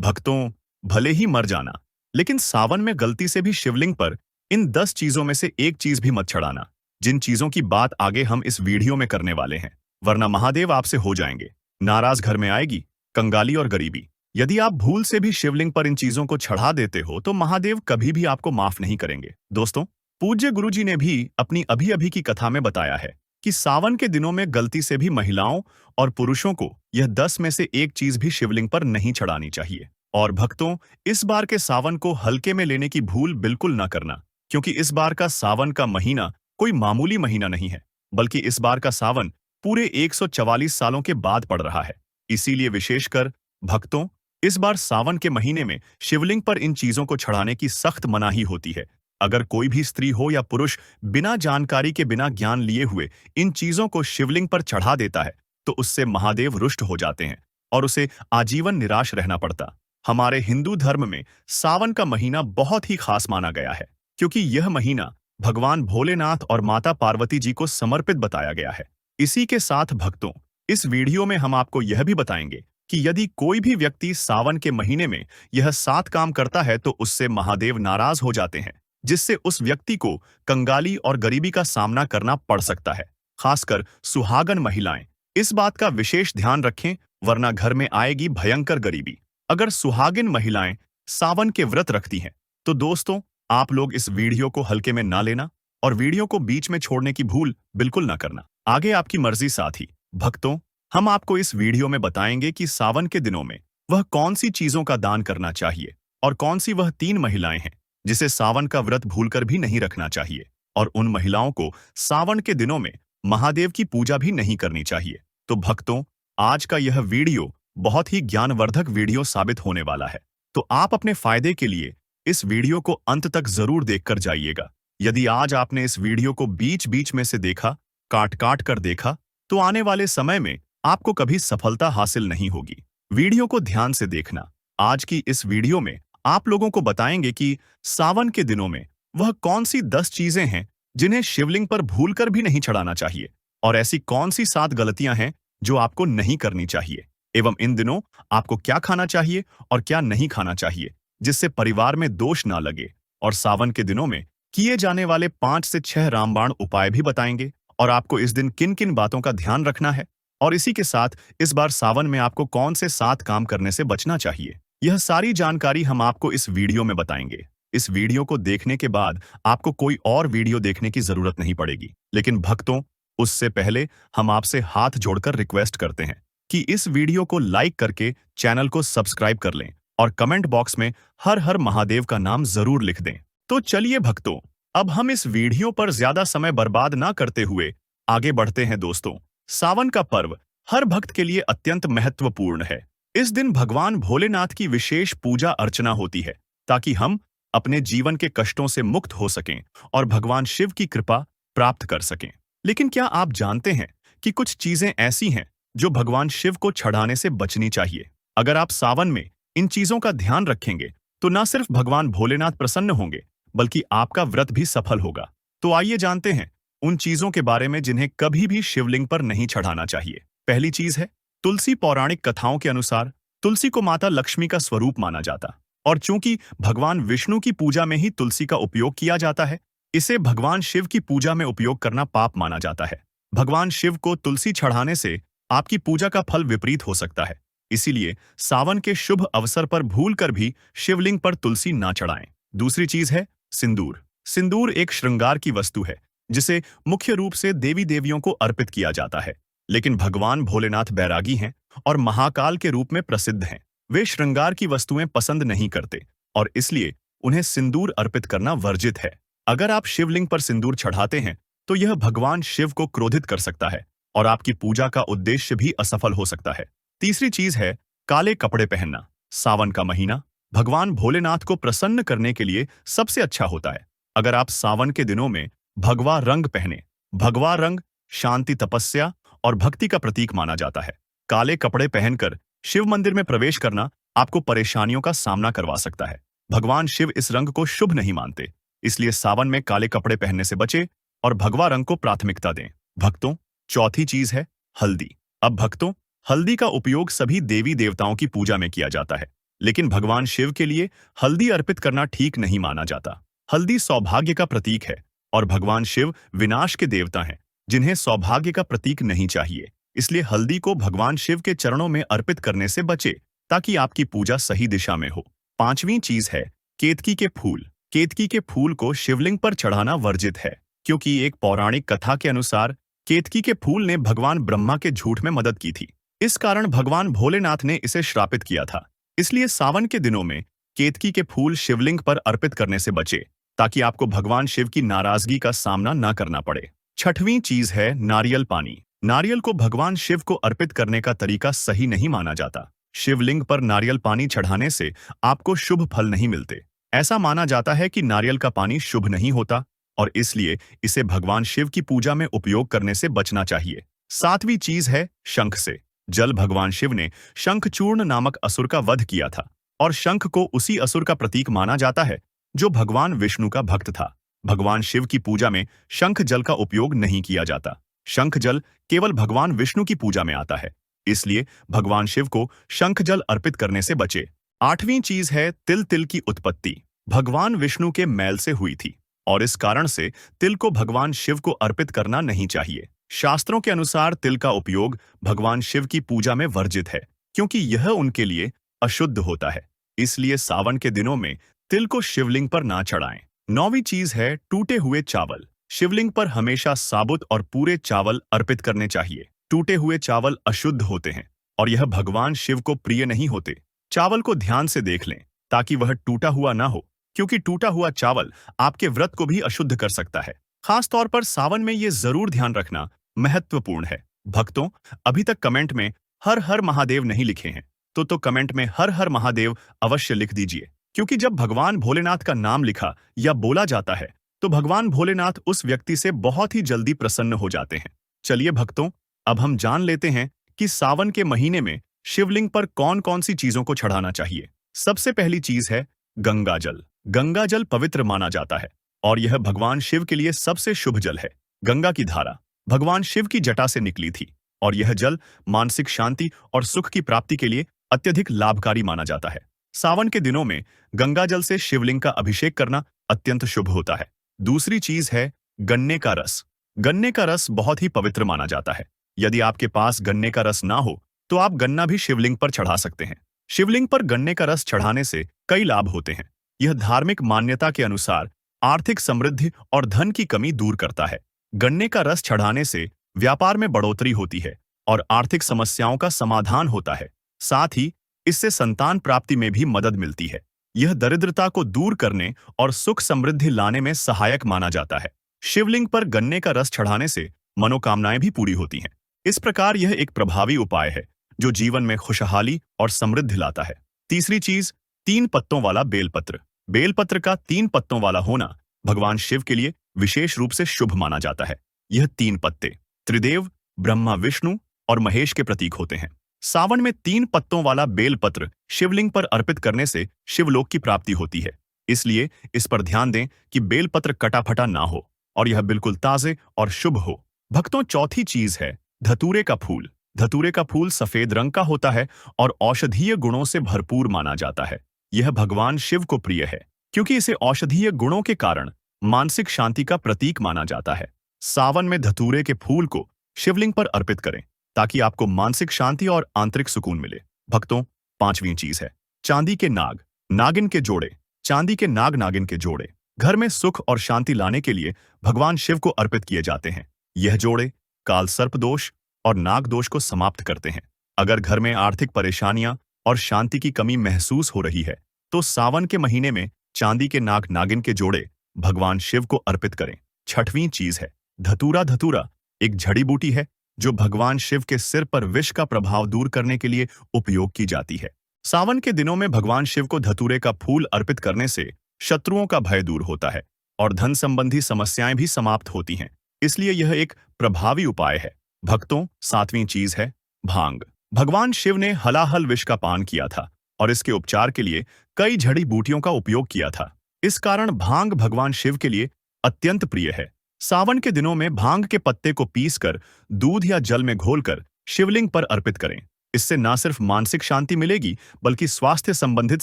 भक्तों, भले ही मर जाना, लेकिन सावन में गलती से भी शिवलिंग पर इन 10 चीजों में से एक चीज भी मत चढ़ाना, जिन चीजों की बात आगे हम इस वीडियो में करने वाले हैं, वरना महादेव आपसे हो जाएंगे नाराज। घर में आएगी कंगाली और गरीबी। यदि आप भूल से भी शिवलिंग पर इन चीजों को चढ़ा देते हो तो महादेव कभी भी आपको माफ नहीं करेंगे। दोस्तों, पूज्य गुरुजी ने भी अपनी अभी अभी की कथा में बताया है कि सावन के दिनों में गलती से भी महिलाओं और पुरुषों को यह 10 में से एक चीज भी शिवलिंग पर नहीं चढ़ानी चाहिए। और भक्तों, इस बार के सावन को हल्के में लेने की भूल बिल्कुल ना करना, क्योंकि इस बार का सावन का महीना कोई मामूली महीना नहीं है, बल्कि इस बार का सावन पूरे 144 सालों के बाद पड़ रहा है। इसीलिए विशेषकर भक्तों, इस बार सावन के महीने में शिवलिंग पर इन चीजों को चढ़ाने की सख्त मनाही होती है। अगर कोई भी स्त्री हो या पुरुष बिना जानकारी के, बिना ज्ञान लिए हुए इन चीजों को शिवलिंग पर चढ़ा देता है तो उससे महादेव रुष्ट हो जाते हैं और उसे आजीवन निराश रहना पड़ता। हमारे हिंदू धर्म में सावन का महीना बहुत ही खास माना गया है, क्योंकि यह महीना भगवान भोलेनाथ और माता पार्वती जी को समर्पित बताया गया है। इसी के साथ भक्तों, इस वीडियो में हम आपको यह भी बताएंगे कि यदि कोई भी व्यक्ति सावन के महीने में यह 7 काम करता है तो उससे महादेव नाराज हो जाते हैं, जिससे उस व्यक्ति को कंगाली और गरीबी का सामना करना पड़ सकता है। खासकर सुहागन महिलाएं इस बात का विशेष ध्यान रखें, वरना घर में आएगी भयंकर गरीबी। अगर सुहागिन महिलाएं सावन के व्रत रखती हैं तो दोस्तों, आप लोग इस वीडियो को हल्के में ना लेना और वीडियो को बीच में छोड़ने की भूल बिल्कुल ना करना। आगे आपकी मर्जी। साथ ही भक्तों, हम आपको इस वीडियो में बताएंगे कि सावन के दिनों में वह कौन सी चीजों का दान करना चाहिए और कौन सी वह 3 महिलाएं हैं जिसे सावन का व्रत भूलकर भी नहीं रखना चाहिए, और उन महिलाओं को सावन के दिनों में महादेव की पूजा भी नहीं करनी चाहिए। तो भक्तों, आज का यह वीडियो बहुत ही ज्ञानवर्धक वीडियो साबित होने वाला है, तो आप अपने फायदे के लिए इस वीडियो को अंत तक जरूर देखकर जाइएगा। यदि आज आपने इस वीडियो को बीच बीच में से देखा, काट काट कर देखा, तो आने वाले समय में आपको कभी सफलता हासिल नहीं होगी। वीडियो को ध्यान से देखना। आज की इस वीडियो में आप लोगों को बताएंगे कि सावन के दिनों में वह कौन सी 10 चीजें हैं जिन्हें शिवलिंग पर भूलकर भी नहीं चढ़ाना चाहिए, और ऐसी कौन सी 7 गलतियां हैं जो आपको नहीं करनी चाहिए, एवं इन दिनों आपको क्या खाना चाहिए और क्या नहीं खाना चाहिए जिससे परिवार में दोष ना लगे। और सावन के दिनों में किए जाने वाले 5 से 6 रामबाण उपाय भी बताएंगे, और आपको इस दिन किन किन बातों का ध्यान रखना है, और इसी के साथ इस बार सावन में आपको कौन से 7 काम करने से बचना चाहिए। यह सारी जानकारी हम आपको इस वीडियो में बताएंगे। इस वीडियो को देखने के बाद आपको कोई और वीडियो देखने की जरूरत नहीं पड़ेगी। लेकिन भक्तों, उससे पहले हम आपसे हाथ जोड़कर रिक्वेस्ट करते हैं कि इस वीडियो को लाइक करके चैनल को सब्सक्राइब कर लें और कमेंट बॉक्स में हर हर महादेव का नाम जरूर लिख दें। तो चलिए भक्तों, अब हम इस वीडियो पर ज्यादा समय बर्बाद ना करते हुए आगे बढ़ते हैं। दोस्तों, सावन का पर्व हर भक्त के लिए अत्यंत महत्वपूर्ण है। इस दिन भगवान भोलेनाथ की विशेष पूजा अर्चना होती है ताकि हम अपने जीवन के कष्टों से मुक्त हो सकें और भगवान शिव की कृपा प्राप्त कर सकें। लेकिन क्या आप जानते हैं कि कुछ चीजें ऐसी हैं जो भगवान शिव को चढ़ाने से बचनी चाहिए? अगर आप सावन में इन चीजों का ध्यान रखेंगे तो न सिर्फ भगवान भोलेनाथ प्रसन्न होंगे, बल्कि आपका व्रत भी सफल होगा। तो आइए जानते हैं उन चीजों के बारे में जिन्हें कभी भी शिवलिंग पर नहीं चढ़ाना चाहिए। पहली चीज है तुलसी। पौराणिक कथाओं के अनुसार तुलसी को माता लक्ष्मी का स्वरूप माना जाता, और चूंकि भगवान विष्णु की पूजा में ही तुलसी का उपयोग किया जाता है, इसे भगवान शिव की पूजा में उपयोग करना पाप माना जाता है। भगवान शिव को तुलसी चढ़ाने से आपकी पूजा का फल विपरीत हो सकता है। इसीलिए सावन के शुभ अवसर पर भूलकर भी शिवलिंग पर तुलसी ना चढ़ाएं। दूसरी चीज है सिंदूर। सिंदूर एक श्रृंगार की वस्तु है जिसे मुख्य रूप से देवी देवियों को अर्पित किया जाता है, लेकिन भगवान भोलेनाथ बैरागी हैं और महाकाल के रूप में प्रसिद्ध हैं। वे श्रृंगार की वस्तुएं पसंद नहीं करते और इसलिए उन्हें सिंदूर अर्पित करना वर्जित है। अगर आप शिवलिंग पर सिंदूर चढ़ाते हैं तो यह भगवान शिव को क्रोधित कर सकता है और आपकी पूजा का उद्देश्य भी असफल हो सकता है। तीसरी चीज है काले कपड़े पहनना। सावन का महीना भगवान भोलेनाथ को प्रसन्न करने के लिए सबसे अच्छा होता है। अगर आप सावन के दिनों में भगवा रंग पहने, भगवा रंग शांति, तपस्या और भक्ति का प्रतीक माना जाता है। काले कपड़े पहनकर शिव मंदिर में प्रवेश करना आपको परेशानियों का सामना करवा सकता है। भगवान शिव इस रंग को शुभ नहीं मानते, इसलिए सावन में काले कपड़े पहनने से बचे और भगवा रंग को प्राथमिकता दें। भक्तों, चौथी चीज है हल्दी। अब भक्तों, हल्दी का उपयोग सभी देवी देवताओं की पूजा में किया जाता है। लेकिन भगवान शिव के लिए हल्दी अर्पित करना ठीक नहीं माना जाता। हल्दी सौभाग्य का प्रतीक है और भगवान शिव विनाश के देवता हैं, जिन्हें सौभाग्य का प्रतीक नहीं चाहिए। इसलिए हल्दी को भगवान शिव के चरणों में अर्पित करने से बचे, ताकि आपकी पूजा सही दिशा में हो। पांचवी चीज है केतकी के फूल। केतकी के फूल को शिवलिंग पर चढ़ाना वर्जित है, क्योंकि एक पौराणिक कथा के अनुसार केतकी के फूल ने भगवान ब्रह्मा के झूठ में मदद की थी। इस कारण भगवान भोलेनाथ ने इसे श्रापित किया था। इसलिए सावन के दिनों में केतकी के फूल शिवलिंग पर अर्पित करने से बचे, ताकि आपको भगवान शिव की नाराजगी का सामना न करना पड़े। छठवीं चीज है नारियल पानी। नारियल को भगवान शिव को अर्पित करने का तरीका सही नहीं माना जाता। शिवलिंग पर नारियल पानी चढ़ाने से आपको शुभ फल नहीं मिलते। ऐसा माना जाता है कि नारियल का पानी शुभ नहीं होता और इसलिए इसे भगवान शिव की पूजा में उपयोग करने से बचना चाहिए। सातवीं चीज है शंख से जल। भगवान शिव ने शंखचूर्ण नामक असुर का वध किया था और शंख को उसी असुर का प्रतीक माना जाता है जो भगवान विष्णु का भक्त था। भगवान शिव की पूजा में शंख जल का उपयोग नहीं किया जाता। शंख जल केवल भगवान विष्णु की पूजा में आता है, इसलिए भगवान शिव को शंख जल अर्पित करने से बचे। आठवीं चीज है तिल। तिल की उत्पत्ति भगवान विष्णु के मैल से हुई थी और इस कारण से तिल को भगवान शिव को अर्पित करना नहीं चाहिए। शास्त्रों के अनुसार तिल का उपयोग भगवान शिव की पूजा में वर्जित है, क्योंकि यह उनके लिए अशुद्ध होता है। इसलिए सावन के दिनों में तिल को शिवलिंग पर ना चढ़ाएं। नौवीं चीज है टूटे हुए चावल। शिवलिंग पर हमेशा साबुत और पूरे चावल अर्पित करने चाहिए। टूटे हुए चावल अशुद्ध होते हैं और यह भगवान शिव को प्रिय नहीं होते। चावल को ध्यान से देख लें ताकि वह टूटा हुआ ना हो, क्योंकि टूटा हुआ चावल आपके व्रत को भी अशुद्ध कर सकता है। खास तौर पर सावन में ये जरूर ध्यान रखना महत्वपूर्ण है। भक्तों, अभी तक कमेंट में हर हर महादेव नहीं लिखे हैं तो कमेंट में हर हर महादेव अवश्य लिख दीजिए, क्योंकि जब भगवान भोलेनाथ का नाम लिखा या बोला जाता है तो भगवान भोलेनाथ उस व्यक्ति से बहुत ही जल्दी प्रसन्न हो जाते हैं। चलिए भक्तों, अब हम जान लेते हैं कि सावन के महीने में शिवलिंग पर कौन कौन सी चीजों को चढ़ाना चाहिए। सबसे पहली चीज है गंगा जल। गंगा जल पवित्र माना जाता है और यह भगवान शिव के लिए सबसे शुभ जल है। गंगा की धारा भगवान शिव की जटा से निकली थी और यह जल मानसिक शांति और सुख की प्राप्ति के लिए अत्यधिक लाभकारी माना जाता है। सावन के दिनों में गंगा जल से शिवलिंग का अभिषेक करना अत्यंत शुभ होता है। दूसरी चीज है गन्ने का रस। गन्ने का रस बहुत ही पवित्र माना जाता है। यदि आपके पास गन्ने का रस ना हो तो आप गन्ना भी शिवलिंग पर चढ़ा सकते हैं। शिवलिंग पर गन्ने का रस चढ़ाने से कई लाभ होते हैं। यह धार्मिक मान्यता के अनुसार आर्थिक समृद्धि और धन की कमी दूर करता है। गन्ने का रस चढ़ाने से व्यापार में बढ़ोतरी होती है और आर्थिक समस्याओं का समाधान होता है। साथ ही इससे संतान प्राप्ति में भी मदद मिलती है। यह दरिद्रता को दूर करने और सुख समृद्धि लाने में सहायक माना जाता है। शिवलिंग पर गन्ने का रस चढ़ाने से मनोकामनाएं भी पूरी होती हैं। इस प्रकार यह एक प्रभावी उपाय है जो जीवन में खुशहाली और समृद्धि लाता है। तीसरी चीज 3 पत्तों वाला बेलपत्र। बेलपत्र का 3 पत्तों वाला होना भगवान शिव के लिए विशेष रूप से शुभ माना जाता है। यह 3 पत्ते त्रिदेव, ब्रह्मा, विष्णु और महेश के प्रतीक होते हैं। सावन में 3 पत्तों वाला बेलपत्र शिवलिंग पर अर्पित करने से शिवलोक की प्राप्ति होती है। इसलिए इस पर ध्यान दें कि बेलपत्र कटा फटा ना हो और यह बिल्कुल ताजे और शुभ हो। भक्तों, चौथी चीज है धतूरे का फूल। धतूरे का फूल सफेद रंग का होता है और औषधीय गुणों से भरपूर माना जाता है। यह भगवान शिव को प्रिय है, क्योंकि इसे औषधीय गुणों के कारण मानसिक शांति का प्रतीक माना जाता है। सावन में धतूरे के फूल को शिवलिंग पर अर्पित करें ताकि आपको मानसिक शांति और आंतरिक सुकून मिले। भक्तों, 5वीं चीज है चांदी के नाग। नागिन के जोड़े। चांदी के नाग नागिन के जोड़े घर में सुख और शांति लाने के लिए भगवान शिव को अर्पित किए जाते हैं। यह जोड़े काल सर्प दोष और नाग दोष को समाप्त करते हैं। अगर घर में आर्थिक परेशानियां और शांति की कमी महसूस हो रही है तो सावन के महीने में चांदी के नाग नागिन के जोड़े भगवान शिव को अर्पित करें। 6वीं चीज है धतूरा। धतूरा एक जड़ी बूटी है जो भगवान शिव के सिर पर विष का प्रभाव दूर करने के लिए उपयोग की जाती है। सावन के दिनों में भगवान शिव को धतूरे का फूल अर्पित करने से शत्रुओं का भय दूर होता है और धन संबंधी समस्याएं भी समाप्त होती हैं। इसलिए यह एक प्रभावी उपाय है। भक्तों, 7वीं चीज है भांग। भगवान शिव ने हलाहल विष का पान किया था और इसके उपचार के लिए कई जड़ी बूटियों का उपयोग किया था। इस कारण भांग भगवान शिव के लिए अत्यंत प्रिय है। सावन के दिनों में भांग के पत्ते को पीसकर दूध या जल में घोलकर शिवलिंग पर अर्पित करें। इससे ना सिर्फ मानसिक शांति मिलेगी बल्कि स्वास्थ्य संबंधित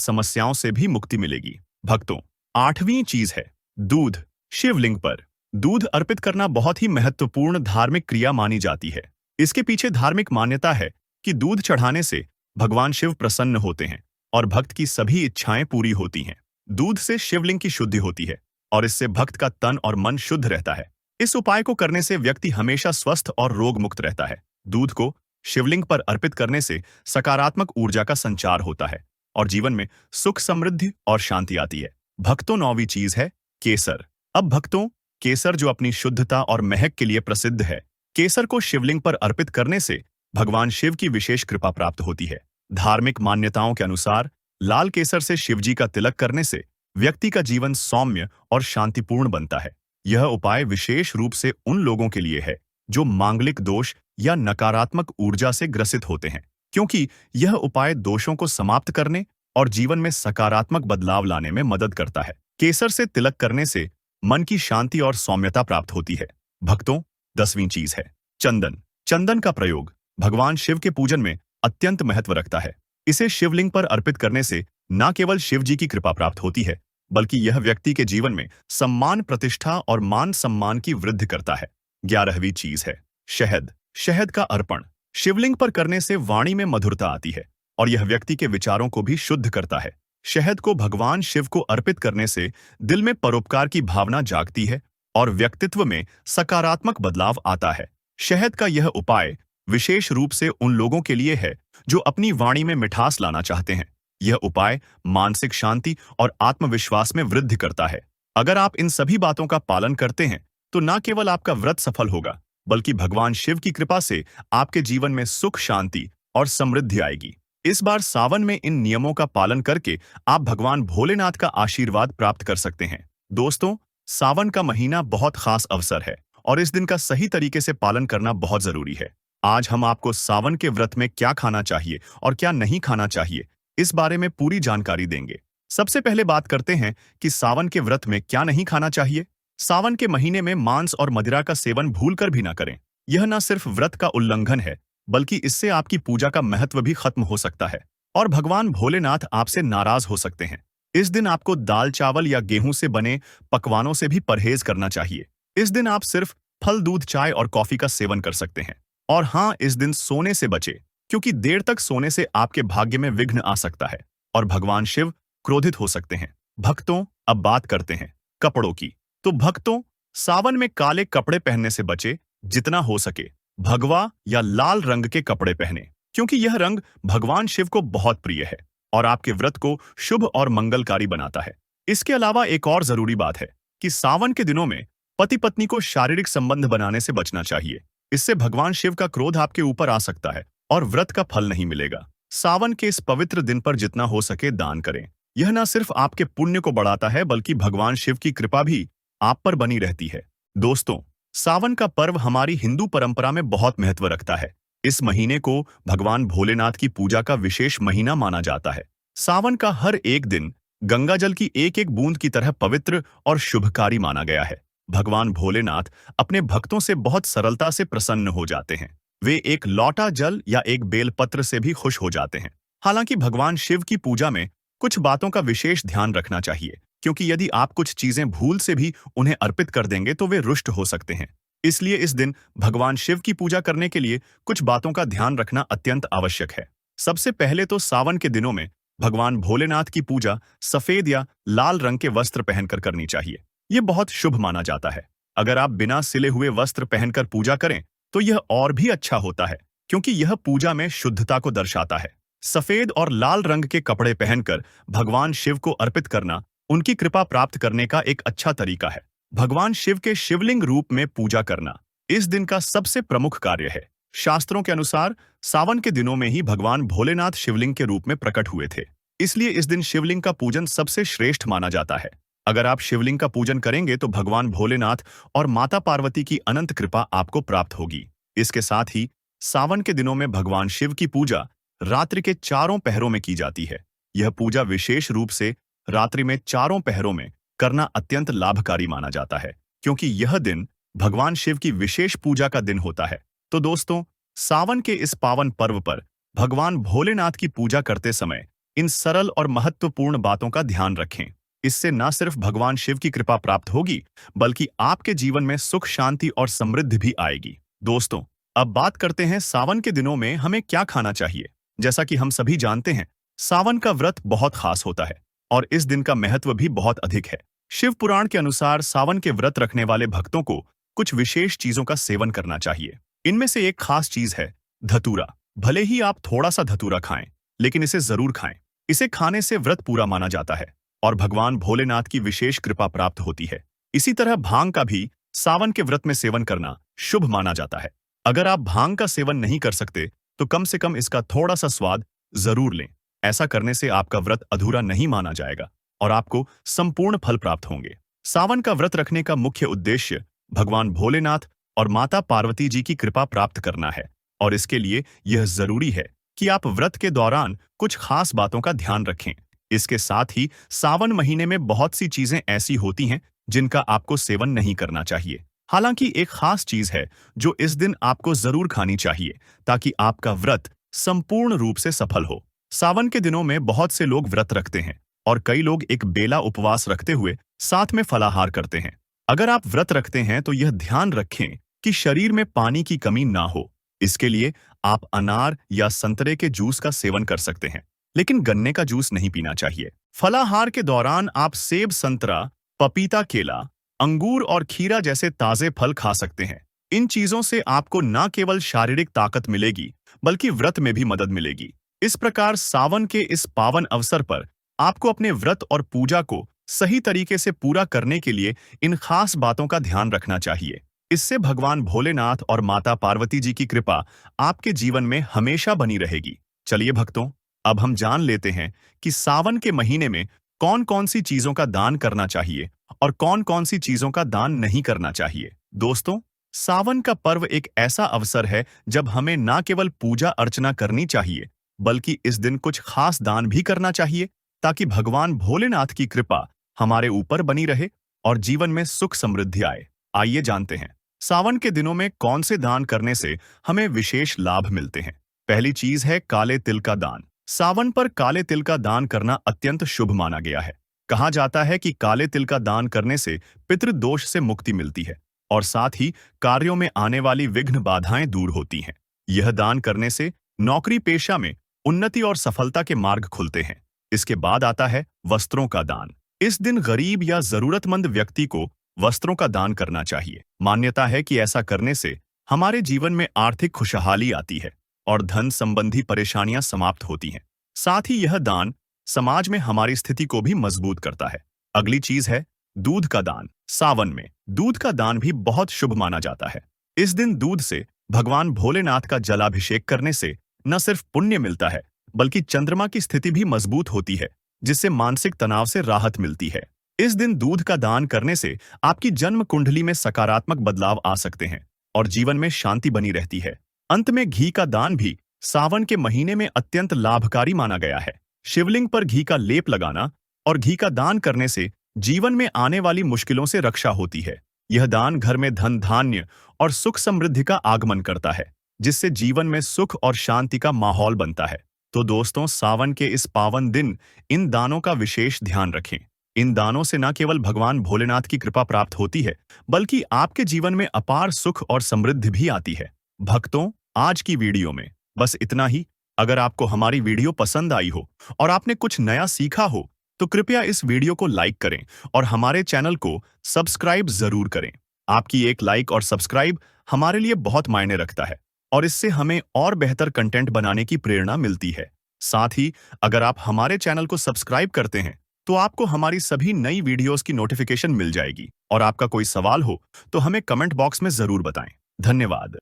समस्याओं से भी मुक्ति मिलेगी। भक्तों, आठवीं चीज है दूध। शिवलिंग पर दूध अर्पित करना बहुत ही महत्वपूर्ण धार्मिक क्रिया मानी जाती है। इसके पीछे धार्मिक मान्यता है कि दूध चढ़ाने से भगवान शिव प्रसन्न होते हैं और भक्त की सभी इच्छाएं पूरी होती हैं। दूध से शिवलिंग की शुद्धि होती है और इससे भक्त का तन और मन शुद्ध रहता है। इस उपाय को करने से व्यक्ति हमेशा स्वस्थ और रोग मुक्त रहता है। दूध को शिवलिंग पर अर्पित करने से सकारात्मक ऊर्जा का संचार होता है और जीवन में सुख, समृद्धि और शांति आती है। भक्तों, नौवीं चीज है केसर। अब भक्तों, केसर जो अपनी शुद्धता और महक के लिए प्रसिद्ध है, केसर को शिवलिंग पर अर्पित करने से भगवान शिव की विशेष कृपा प्राप्त होती है। धार्मिक मान्यताओं के अनुसार लाल केसर से शिवजी का तिलक करने से व्यक्ति का जीवन सौम्य और शांतिपूर्ण बनता है। यह उपाय विशेष रूप से उन लोगों के लिए है जो मांगलिक दोष या नकारात्मक ऊर्जा से ग्रसित होते हैं, क्योंकि यह उपाय दोषों को समाप्त करने और जीवन में सकारात्मक बदलाव लाने में मदद करता है। केसर से तिलक करने से मन की शांति और सौम्यता प्राप्त होती है। भक्तों, 10वीं चीज है चंदन। चंदन का प्रयोग भगवान शिव के पूजन में अत्यंत महत्व रखता है। इसे शिवलिंग पर अर्पित करने से न केवल शिव जी की कृपा प्राप्त होती है, बल्कि यह व्यक्ति के जीवन में सम्मान, प्रतिष्ठा और मान सम्मान की वृद्धि करता है। 11वीं चीज है शहद। शहद का अर्पण शिवलिंग पर करने से वाणी में मधुरता आती है और यह व्यक्ति के विचारों को भी शुद्ध करता है। शहद को भगवान शिव को अर्पित करने से दिल में परोपकार की भावना जागती है और व्यक्तित्व में सकारात्मक बदलाव आता है। शहद का यह उपाय विशेष रूप से उन लोगों के लिए है जो अपनी वाणी में मिठास लाना चाहते हैं। यह उपाय मानसिक शांति और आत्मविश्वास में वृद्धि करता है। अगर आप इन सभी बातों का पालन करते हैं तो न केवल आपका व्रत सफल होगा, बल्कि भगवान शिव की कृपा से आपके जीवन में सुख, शांति और समृद्धि आएगी। इस बार सावन में इन नियमों का पालन करके आप भगवान भोलेनाथ का आशीर्वाद प्राप्त कर सकते हैं। दोस्तों, सावन का महीना बहुत खास अवसर है और इस दिन का सही तरीके से पालन करना बहुत जरूरी है। आज हम आपको सावन के व्रत में क्या खाना चाहिए और क्या नहीं खाना चाहिए, इस बारे में पूरी जानकारी देंगे। सबसे पहले बात करते हैं कि सावन के व्रत में क्या नहीं खाना चाहिए। सावन के महीने में मांस और मदिरा का सेवन भूलकर भी ना करें। यह न सिर्फ व्रत का उल्लंघन है, बल्कि इससे आपकी पूजा का महत्व भी खत्म हो सकता है और भगवान भोलेनाथ आपसे नाराज हो सकते हैं। इस दिन आपको दाल, चावल या गेहूं से बने पकवानों से भी परहेज करना चाहिए। इस दिन आप सिर्फ फल, दूध, चाय और कॉफी का सेवन कर सकते हैं। और हाँ, इस दिन सोने से बचे, क्योंकि देर तक सोने से आपके भाग्य में विघ्न आ सकता है और भगवान शिव क्रोधित हो सकते हैं। भक्तों, अब बात करते हैं कपड़ों की। तो भक्तों, सावन में काले कपड़े पहनने से बचे। जितना हो सके भगवा या लाल रंग के कपड़े पहने, क्योंकि यह रंग भगवान शिव को बहुत प्रिय है और आपके व्रत को शुभ और मंगलकारी बनाता है। इसके अलावा एक और जरूरी बात है कि सावन के दिनों में पति पत्नी को शारीरिक संबंध बनाने से बचना चाहिए। इससे भगवान शिव का क्रोध आपके ऊपर आ सकता है और व्रत का फल नहीं मिलेगा। सावन के इस पवित्र दिन पर जितना हो सके दान करें। यह न सिर्फ आपके पुण्य को बढ़ाता है, बल्कि भगवान शिव की कृपा भी आप पर बनी रहती है। दोस्तों, सावन का पर्व हमारी हिंदू परंपरा में बहुत महत्व रखता है। इस महीने को भगवान भोलेनाथ की पूजा का विशेष महीना माना जाता है। सावन का हर एक दिन गंगा जल की एक एक बूंद की तरह पवित्र और शुभकारी माना गया है। भगवान भोलेनाथ अपने भक्तों से बहुत सरलता से प्रसन्न हो जाते हैं। वे एक लौटा जल या एक बेलपत्र से भी खुश हो जाते हैं। हालांकि भगवान शिव की पूजा में कुछ बातों का विशेष ध्यान रखना चाहिए, क्योंकि यदि आप कुछ चीजें भूल से भी उन्हें अर्पित कर देंगे तो वे रुष्ट हो सकते हैं। इसलिए इस दिन भगवान शिव की पूजा करने के लिए कुछ बातों का ध्यान रखना अत्यंत आवश्यक है। सबसे पहले तो सावन के दिनों में भगवान भोलेनाथ की पूजा सफेद या लाल रंग के वस्त्र पहनकर करनी चाहिए। यह बहुत शुभ माना जाता है। अगर आप बिना सिले हुए वस्त्र पहनकर पूजा करें तो यह और भी अच्छा होता है, क्योंकि यह पूजा में शुद्धता को दर्शाता है। सफेद और लाल रंग के कपड़े पहनकर भगवान शिव को अर्पित करना उनकी कृपा प्राप्त करने का एक अच्छा तरीका है। भगवान शिव के शिवलिंग रूप में पूजा करना इस दिन का सबसे प्रमुख कार्य है। शास्त्रों के अनुसार सावन के दिनों में ही भगवान भोलेनाथ शिवलिंग के रूप में प्रकट हुए थे। इसलिए इस दिन शिवलिंग का पूजन सबसे श्रेष्ठ माना जाता है। अगर आप शिवलिंग का पूजन करेंगे तो भगवान भोलेनाथ और माता पार्वती की अनंत कृपा आपको प्राप्त होगी। इसके साथ ही सावन के दिनों में भगवान शिव की पूजा रात्रि के चारों पहरों में की जाती है। यह पूजा विशेष रूप से रात्रि में चारों पहरों में करना अत्यंत लाभकारी माना जाता है, क्योंकि यह दिन भगवान शिव की विशेष पूजा का दिन होता है। तो दोस्तों, सावन के इस पावन पर्व पर भगवान भोलेनाथ की पूजा करते समय इन सरल और महत्वपूर्ण बातों का ध्यान रखें। इससे न सिर्फ भगवान शिव की कृपा प्राप्त होगी, बल्कि आपके जीवन में सुख, शांति और समृद्धि भी आएगी। दोस्तों, अब बात करते हैं सावन के दिनों में हमें क्या खाना चाहिए। जैसा कि हम सभी जानते हैं, सावन का व्रत बहुत खास होता है और इस दिन का महत्व भी बहुत अधिक है। शिव पुराण के अनुसार सावन के व्रत रखने वाले भक्तों को कुछ विशेष चीजों का सेवन करना चाहिए। इनमें से एक खास चीज है धतूरा। भले ही आप थोड़ा सा धतूरा खाएं, लेकिन इसे जरूर खाएं। इसे खाने से व्रत पूरा माना जाता है और भगवान भोलेनाथ की विशेष कृपा प्राप्त होती है। इसी तरह भांग का भी सावन के व्रत में सेवन करना शुभ माना जाता है। अगर आप भांग का सेवन नहीं कर सकते, तो कम से कम इसका थोड़ा सा स्वाद जरूर लें। ऐसा करने से आपका व्रत अधूरा नहीं माना जाएगा और आपको संपूर्ण फल प्राप्त होंगे। सावन का व्रत रखने का मुख्य उद्देश्य भगवान भोलेनाथ और माता पार्वती जी की कृपा प्राप्त करना है और इसके लिए यह जरूरी है कि आप व्रत के दौरान कुछ खास बातों का ध्यान रखें। इसके साथ ही सावन महीने में बहुत सी चीजें ऐसी होती हैं जिनका आपको सेवन नहीं करना चाहिए। हालांकि एक खास चीज है जो इस दिन आपको जरूर खानी चाहिए ताकि आपका व्रत संपूर्ण रूप से सफल हो। सावन के दिनों में बहुत से लोग व्रत रखते हैं और कई लोग एक बेला उपवास रखते हुए साथ में फलाहार करते हैं। अगर आप व्रत रखते हैं तो यह ध्यान रखें कि शरीर में पानी की कमी ना हो। इसके लिए आप अनार या संतरे के जूस का सेवन कर सकते हैं, लेकिन गन्ने का जूस नहीं पीना चाहिए। फलाहार के दौरान आप सेब, संतरा, पपीता, केला, अंगूर और खीरा जैसे ताजे फल खा सकते हैं। इन चीजों से आपको न केवल शारीरिक ताकत मिलेगी, बल्कि व्रत में भी मदद मिलेगी। इस प्रकार सावन के इस पावन अवसर पर आपको अपने व्रत और पूजा को सही तरीके से पूरा करने के लिए इन खास बातों का ध्यान रखना चाहिए। इससे भगवान भोलेनाथ और माता पार्वती जी की कृपा आपके जीवन में हमेशा बनी रहेगी। चलिए भक्तों, अब हम जान लेते हैं कि सावन के महीने में कौन कौन सी चीजों का दान करना चाहिए और कौन कौन सी चीजों का दान नहीं करना चाहिए। दोस्तों, सावन का पर्व एक ऐसा अवसर है जब हमें न केवल पूजा अर्चना करनी चाहिए, बल्कि इस दिन कुछ खास दान भी करना चाहिए ताकि भगवान भोलेनाथ की कृपा हमारे ऊपर बनी रहे और जीवन में सुख समृद्धि आए। आइए जानते हैं सावन के दिनों में कौन से दान करने से हमें विशेष लाभ मिलते हैं। पहली चीज है काले तिल का दान। सावन पर काले तिल का दान करना अत्यंत शुभ माना गया है। कहा जाता है कि काले तिल का दान करने से पितृदोष से मुक्ति मिलती है और साथ ही कार्यों में आने वाली विघ्न बाधाएं दूर होती हैं। यह दान करने से नौकरी पेशा में उन्नति और सफलता के मार्ग खुलते हैं। इसके बाद आता है वस्त्रों का दान। इस दिन गरीब या जरूरतमंद व्यक्ति को वस्त्रों का दान करना चाहिए। मान्यता है कि ऐसा करने से हमारे जीवन में आर्थिक खुशहाली आती है और धन संबंधी परेशानियां समाप्त होती हैं। साथ ही यह दान समाज में हमारी स्थिति को भी मजबूत करता है। अगली चीज है दूध का दान। सावन में दूध का दान भी बहुत शुभ माना जाता है। इस दिन दूध से भगवान भोलेनाथ का जलाभिषेक करने से न सिर्फ पुण्य मिलता है, बल्कि चंद्रमा की स्थिति भी मजबूत होती है, जिससे मानसिक तनाव से राहत मिलती है। इस दिन दूध का दान करने से आपकी जन्म कुंडली में सकारात्मक बदलाव आ सकते हैं और जीवन में शांति बनी रहती है। अंत में घी का दान भी सावन के महीने में अत्यंत लाभकारी माना गया है। शिवलिंग पर घी का लेप लगाना और घी का दान करने से जीवन में आने वाली मुश्किलों से रक्षा होती है। यह दान घर में धन, धान्य और सुख समृद्धि का आगमन करता है, जिससे जीवन में सुख और शांति का माहौल बनता है। तो दोस्तों, सावन के इस पावन दिन इन दानों का विशेष ध्यान रखें। इन दानों से न केवल भगवान भोलेनाथ की कृपा प्राप्त होती है, बल्कि आपके जीवन में अपार सुख और समृद्धि भी आती है। भक्तों, आज की वीडियो में बस इतना ही। अगर आपको हमारी वीडियो पसंद आई हो और आपने कुछ नया सीखा हो, तो कृपया इस वीडियो को लाइक करें और हमारे चैनल को सब्सक्राइब जरूर करें। आपकी एक लाइक और सब्सक्राइब हमारे लिए बहुत मायने रखता है और इससे हमें और बेहतर कंटेंट बनाने की प्रेरणा मिलती है। साथ ही अगर आप हमारे चैनल को सब्सक्राइब करते हैं, तो आपको हमारी सभी नई वीडियोस की नोटिफिकेशन मिल जाएगी। और आपका कोई सवाल हो तो हमें कमेंट बॉक्स में जरूर बताएं। धन्यवाद।